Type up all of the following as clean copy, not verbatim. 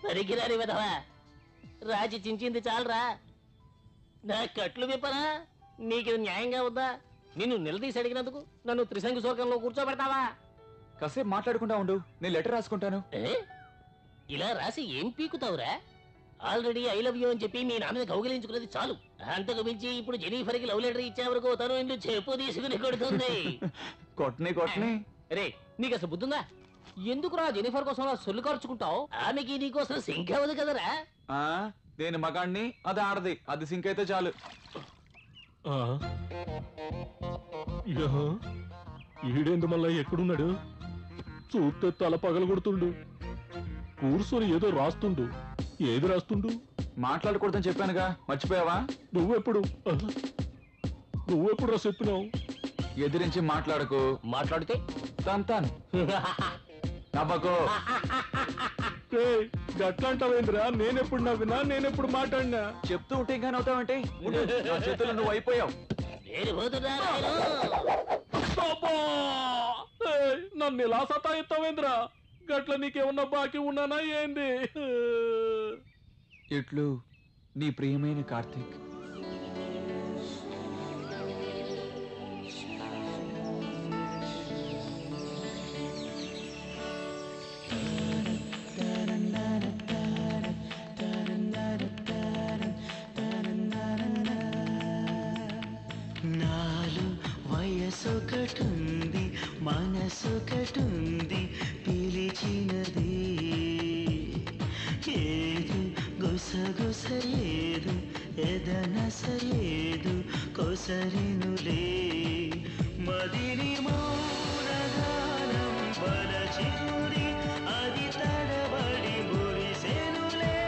పరిగిరాని విధవా, రాజీ చించింది చాలరా, నా కట్లు విప్పరా? నీకు న్యాయంగా ఉందా? నిన్ను నిలదీసి అడిగినందుకు నన్ను త్రిశంకు శోకంలో కూర్చోబెడతావా? కాసేపు మాట్లాడుకుంటా ఉండు, నేను లెటర్ రాసుకుంటాను. ఇలా రాసి ఏం పీకుతావురా? ఆల్రెడీ ఐ లవ్ యూ అని చెప్పి మీ నాన్న కౌగిలించుకున్నది చాలు. అంతకు మించి ఇప్పుడు జెనీఫర్ కి లవ్ లెటర్ ఇచ్చే వరకు తను ఇంట్లో చెప్పు తీసుకుని కొడుతుంది. కొట్టని రే, నీకు అసలు బుద్ధుందా? ఎందుకురా జెనిఫర్ కోసం సొల్లు ఖర్చుకుంటావు? ఆమెకి నీకోసం సింక్ అవ్వదు కదరా. నేను మగాడిని, అది ఆడది, అది సింక్ అయితే చాలు. ఈడేందు మళ్ళా ఎక్కడున్నాడు? చూస్తే తల పగల కొడుతుండు. కూర్చొని ఏదో రాస్తుండు. ఏది రాస్తుండు? మాట్లాడకూడదని చెప్పానుగా, మర్చిపోయావా? నువ్వెప్పుడు రా చెప్పినావు? ఎదిరించి మాట్లాడకు. మాట్లాడితే తంతాను. నవ్వకు. గట్లాంటావేంద్రా? నేనెప్పుడు నవ్వినా, నేనెప్పుడు మాట్లాడినా? చెప్తూ ఉంటే ఇంకా నవ్వుతావంటే? నా చేతులు నువ్వు అయిపోయావు. నన్ను ఇలా సతాయిస్తావేంద్రా? గట్ల నీకేమన్నా బాకీ ఉన్నానా ఏంది? ఇట్లు నీ ప్రియమైన కార్తీక్. నాలు వయసొకటుంది, మనసొకటుంది, పిలిచినది ఏదు గుసగుసలేదు, ఎదనసలేదు, కొసరినులే మదిని మౌనగానం బలచినురి, అది తడబడి మురిసెనులే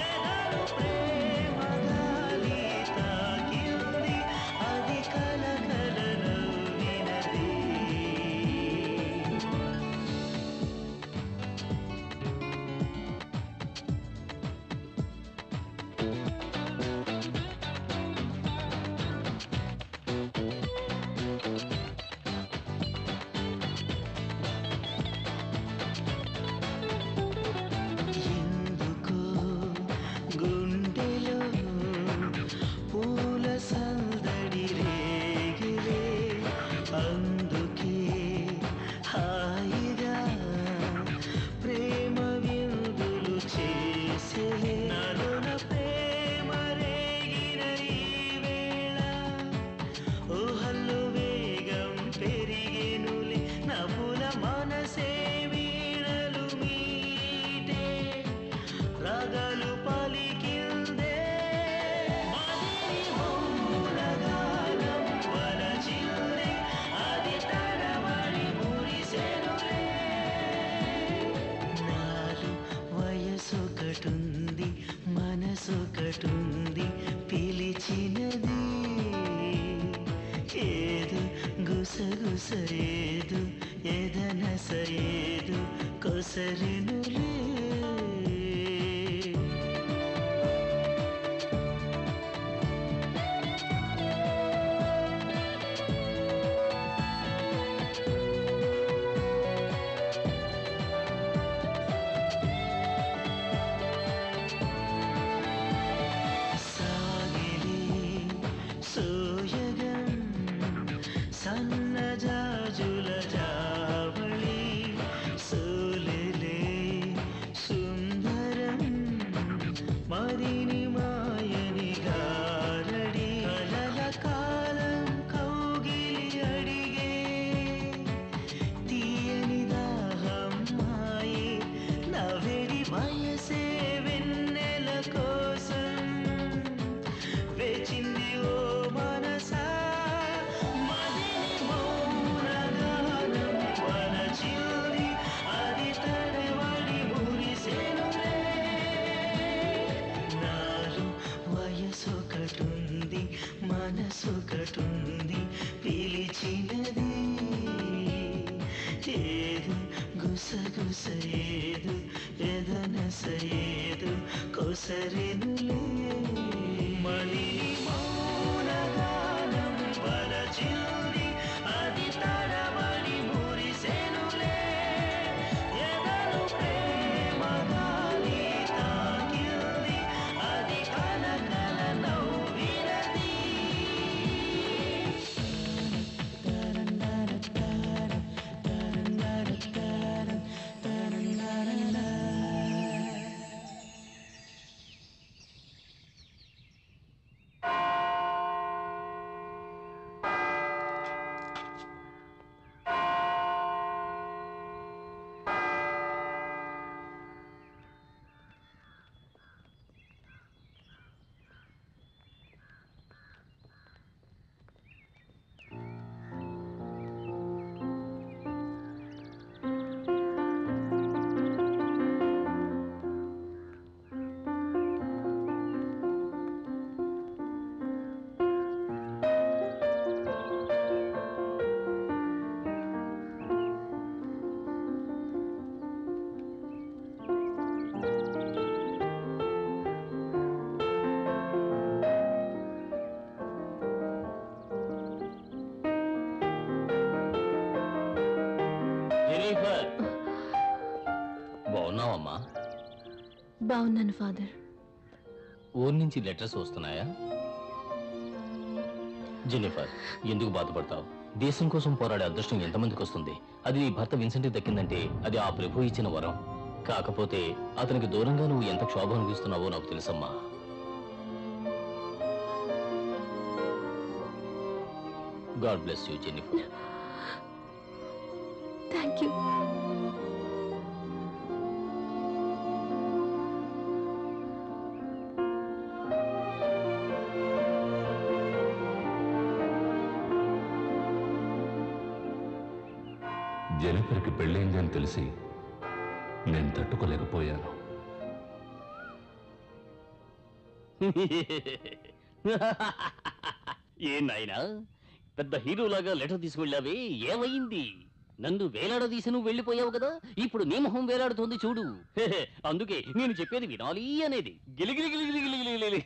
ఎదను ప్రేమ గాలి తాకింది, అది కలకల నవ్వినది. ఎందుకో గుండెలో పూల సందడి రేగిలే, అందుకే హాయిగా ప్రేమ విందులు చేసేలే. నలున ప్రేమ రేగిన ఈ వేళ ఊహల్లో వేగం పెరిగెనులే, నవ్వుల మనసే వీణలు మీటే, రాగాలు పలికిందే మదిని మౌనగానం వలచిందే, అది తడబడి మురిసెనులే. నాలు వయసొకటుంది, మనసొకటుంది, పిలిచినది ఏదు గుసగుస ఏదు, ఎదనస ఏదు, కొసరినులే. సాగిలే సోయగం సన్నజాజుల జావళి, సోలెలే సుందరం మరిని మాయని గారడి, కలల కాలం కౌగిలి అడిగే తీయని దాహం మాయే, నవ్వెడి వయసే వెన్నెల కోసం వేచింది ఓ మనసా, మదిని మౌనగానం వలచింది, అది తడబడి మురిసెనులే. నాలు వయసొకటుంది, మనసొకటుంది, పిలిచినది ఏదు గుసగుస ఏదు, ఎదనస ఏదు, కొసరినులే మదిని మౌనగానం వలచింది, అది తడబడి మురిసెనులే ఎదను ప్రేమ జెనిఫర్ బాగున్నావమ్మా? బాగున్నాను ఫాదర్. ఊరి నుంచి లెటర్స్ వస్తున్నాయా? జెనిఫర్, ఎందుకు బాధపడతావు? దేశం కోసం పోరాడే అదృష్టం ఎంతమందికి వస్తుంది? అది నీ భర్త విన్సెంట్కి దక్కిందంటే అది ఆ ప్రభు ఇచ్చిన వరం. కాకపోతే అతనికి దూరంగా నువ్వు ఎంత క్షోభ అనిపిస్తున్నావో నాకు తెలుసమ్మా. God bless you Jennifer. Thank you. జెనిఫర్కి పెళ్ళైందని తెలిసి నేను తట్టుకోలేకపోయాను. ఏ నాయనా, పెద్ద హీరోలాగా లెటర్ తీసుకెళ్ళావే, ఏమైంది? నన్ను వేలాడదీసి నువ్వు వెళ్ళిపోయావు కదా, ఇప్పుడు నీ మొహం వేలాడుతోంది చూడు. అందుకే నేను చెప్పేది వినాలి అనేది. గిలిగిలి గిలిగిలి గిలిగిలి.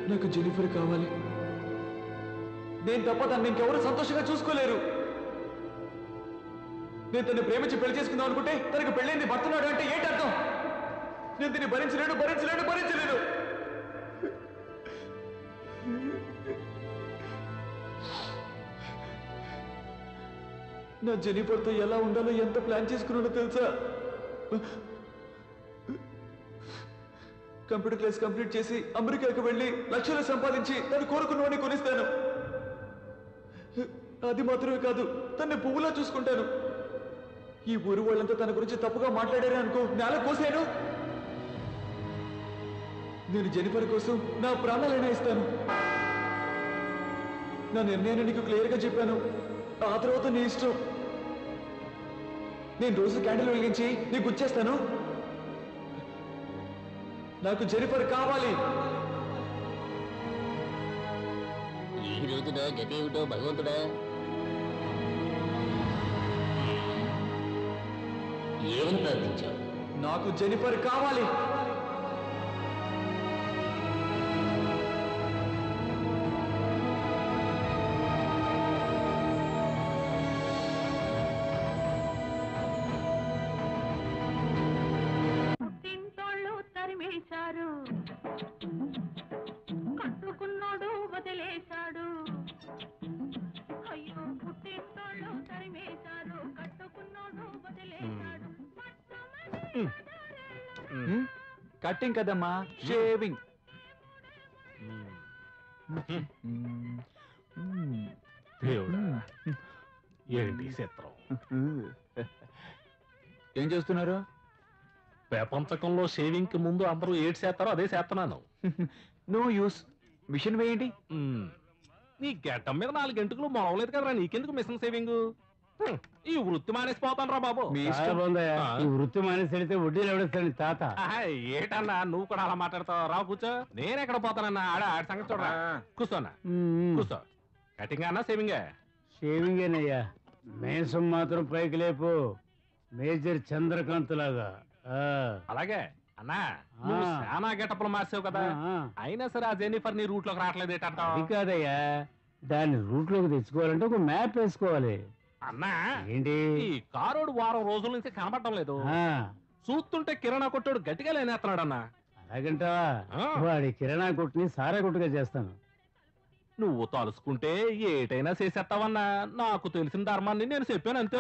నాకు జెనిఫర్ కావాలి. నేను తప్ప తను ఇంకెవరు సంతోషంగా చూసుకోలేరు. నేను తను ప్రేమించి పెళ్లి చేసుకుందాం అనుకుంటే తనకు పెళ్ళైంది భర్తున్నాడు అంటే ఏంటి అర్థం? నేను దీన్ని భరించలేను భరించలేను భరించలేను. నా జెనిఫర్తో ఎలా ఉండాలో ఎంత ప్లాన్ చేసుకున్నాడో తెలుసా? కంప్యూటర్ క్లాస్ కంప్లీట్ చేసి అమెరికాకు వెళ్ళి లక్షలు సంపాదించి తను కోరుకున్నవాడిని కొనిస్తాను. అది మాత్రమే కాదు, తన్ని పువ్వులా చూసుకుంటాను. ఈ ఊరు వాళ్ళంతా తన గురించి తప్పుగా మాట్లాడారే అనుకో, నేల కోసాను. నేను జెనిఫర్ కోసం నా ప్రాణాలైనా ఇస్తాను. నా నిర్ణయాన్ని నీకు క్లియర్గా చెప్పాను. ఆ తర్వాత నీ ఇష్టం. నేను రోజు క్యాండిల్ వెలిగించి నీకు గుచ్చేస్తాను. నాకు జెనిఫర్ కావాలి. ఈ రోజున గదేవుడో భగవంతుడా, ఏమని ప్రార్థించావు? నాకు జెనిఫర్ కావాలి. కట్టుకున్నాడు వదిలేశాడు. అయ్యో పుట్టింటోళ్ళు తరిమేశారు, కట్టుకున్నాడు వదిలేశాడు. కట్టింగ్ కదమ్మా, షేవింగ్. దేవుడా, ఏంటి చిత్రం? ఏం చేస్తున్నారు? ప్రపంచకంలో షేవింగ్ కి ముందు అందరూ ఏడు చేస్తారో అదే చేస్తున్నాను. No use. మిషన్ వేయండి. నీ గడ్డం మీద 4 గంటలు మొలవలేదు కదరా, నీకెందుకు మిషన్ సేవింగ్? ఈ వృత్తి మానేసిపోతాను రా బాబు. మీ ఇష్టం. ఈ వృత్తి మానేసి వెళితే వడ్డీలు ఎవడేస్తాడు తాత? ఏటన్నా నువ్వు కూడా అలా మాట్లాడతావు? రా కూర్చో. నేను ఎక్కడ పోతానన్నా, ఆడి సంగతి చూడరా. కూర్చోనా, కూర్చో. కటింగ్ అన్నా సేవింగే? షేవింగేనయ్యా. మేసం మాత్రం పైకి లేపు, మేజర్ చంద్రకాంత్ లాగా. అలాగే అన్నా, నువ్వు చాలా గెటప్లు మార్చావు కదా, అయినా సరే ఆ జెనిఫర్ నీ రూట్ లోకి రావట్లేదు ఏంటంటావు? అది కాదయ్యా, దాన్ని రూట్ లోకి తెచ్చుకోవాలంటే ఒక మ్యాప్ వేసుకోవాలి. అన్నా ఏంటి? ఈ కారోడు వారం రోజుల నుంచి కనబడటం లేదు. చూస్తుంటే కిరాణా కొట్టాడు గట్టిగా లేనేస్తున్నాడు అన్నా. అలాగంటావా? వాడి కిరాణా కొట్టుని సారా కొట్టుగా చేస్తాను. నువ్వు తలుసుకుంటే ఏటైనా చేసేస్తావన్నా. నాకు తెలిసిన ధర్మాన్ని నేను చెప్పాను అంతే.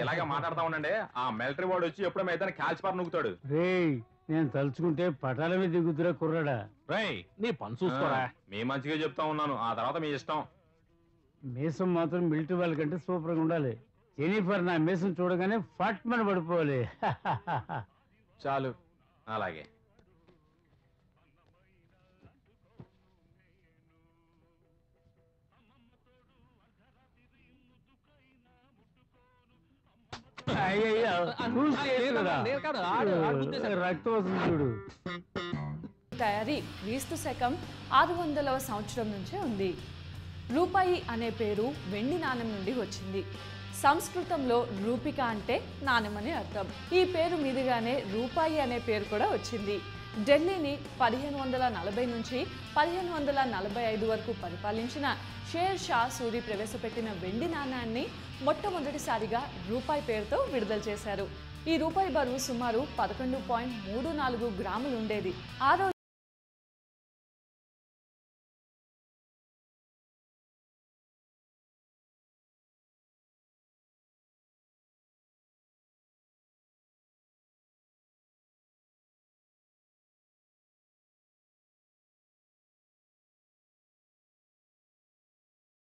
ఇలాగే మాట్లాడతా ఉండండి. ఆ మిలిటరీ వాడు వచ్చి ఎప్పుడో మీద కాల్చిపారు నూకుతాడు. రేయ్, నేను తలుచుకుంటే పటాల మీద దిగుతురా కుర్రాడా. రేయ్, నీ పని చూసుకోరా. మీ మంచిగా చెప్తా ఉన్నాను, ఆ తర్వాత మీ ఇష్టం. మీసం మాత్రం మిలిటరీ వాళ్ళకంటే సూపర్ గా ఉండాలి. జెనిఫర్ నా మీసం చూడగానే ఫట్ మన పడిపోవాలి. చాలు. అలాగే. అయ్యయ్యో, రక్తం వస్తుంది చూడు. తయారీ క్రీస్తు శకం 600వ సంవత్సరం నుంచే ఉంది. రూపాయి అనే పేరు వెండి నాణెం నుండి వచ్చింది. సంస్కృతంలో రూపిక అంటే నాణెమని అర్థం. ఈ పేరు మీదుగానే రూపాయి అనే పేరు కూడా వచ్చింది. ఢిల్లీని 1540 నుంచి 1545 వరకు పరిపాలించిన షేర్ షా సూరి ప్రవేశపెట్టిన వెండి నాణాన్ని మొట్టమొదటిసారిగా రూపాయి పేరుతో విడుదల చేశారు. ఈ రూపాయి బరువు సుమారు 11.34 గ్రాములు ఉండేది. ఆ రోజు